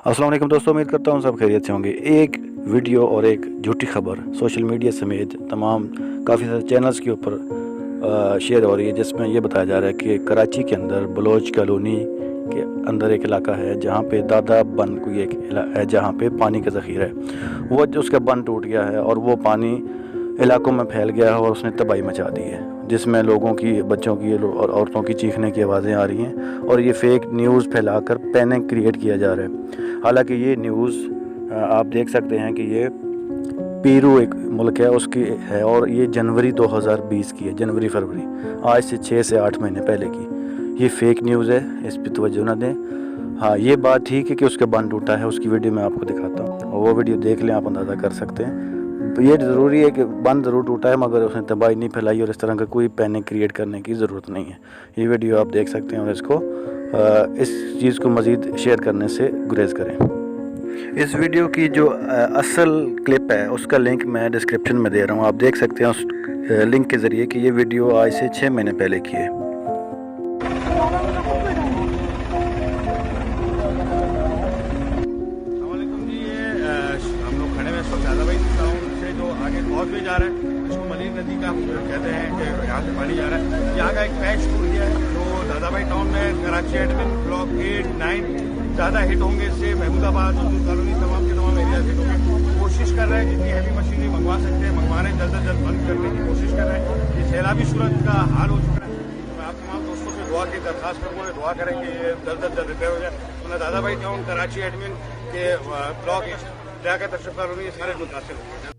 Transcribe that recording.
अस्सलाम वालेकुम दोस्तों, उम्मीद करता हूँ सब खैरियत से होंगे। एक वीडियो और एक झूठी खबर सोशल मीडिया समेत तमाम काफ़ी सारे चैनल्स के ऊपर शेयर हो रही है, जिसमें ये बताया जा रहा है कि कराची के अंदर बलोच कॉलोनी के अंदर एक इलाका है जहाँ पे दादा बन कोई एक है जहाँ पे पानी का ज़ख़ीरा है। वो उसका बंद टूट गया है और वो पानी इलाकों में फैल गया है और उसने तबाही मचा दी है, जिसमें लोगों की, बच्चों की और औरतों की चीखने की आवाज़ें आ रही हैं और ये फेक न्यूज़ फैलाकर पैनिक क्रिएट किया जा रहा है। हालांकि ये न्यूज़ आप देख सकते हैं कि ये पेरू एक मुल्क है उसकी है और ये जनवरी 2020 की है, जनवरी फरवरी, आज से 6 से 8 महीने पहले की। ये फेक न्यूज़ है, इस पर तवज्जो ना दें। हाँ, ये बात ठीक है कि उसका बंद टूटा है, उसकी वीडियो मैं आपको दिखाता हूँ और वो वीडियो देख लें, आप अंदाज़ा कर सकते हैं। तो ये ज़रूरी है कि बंद ज़रूर टूटा है मगर उसने तबाही नहीं फैलाई और इस तरह का कोई पैनिक क्रिएट करने की ज़रूरत नहीं है। ये वीडियो आप देख सकते हैं और इसको इस चीज़ को मज़ीद शेयर करने से गुरेज करें। इस वीडियो की जो असल क्लिप है उसका लिंक मैं डिस्क्रिप्शन में दे रहा हूँ, आप देख सकते हैं उस लिंक के ज़रिए कि ये वीडियो आज से 6 महीने पहले की है। दादा भाई से जो आगे बहुत भी जा रहा है, इसको मलीर नदी का कहते हैं कि यहाँ से पानी जा रहा है। यहाँ का एक पैच टूट गया है जो दादा भाई टाउन में कराची एडमिन ब्लॉक 8, 9 ज़्यादा हिट होंगे। इससे महमूदाबाद कॉलोनी तमाम के तमाम एरिया हिट होंगे। कोशिश कर रहे हैं जितनी हैवी मशीनरी मंगवा सकते हैं मंगवाने, जल्द से जल्द बंद करने की कोशिश कर रहे हैं। ये सैलाबी सूरत का हाल हो चुका है। मैं आप तमाम दोस्तों से दुआ की दरख्वास्त करूँगा, दुआ करें कि ये जल्द से जल्द रिपेयर हो जाए। तो दादा भाई टाउन कराची एडमिन के ब्लॉक का तशरीफ करूँगी, सारे मुतासिर होंगे।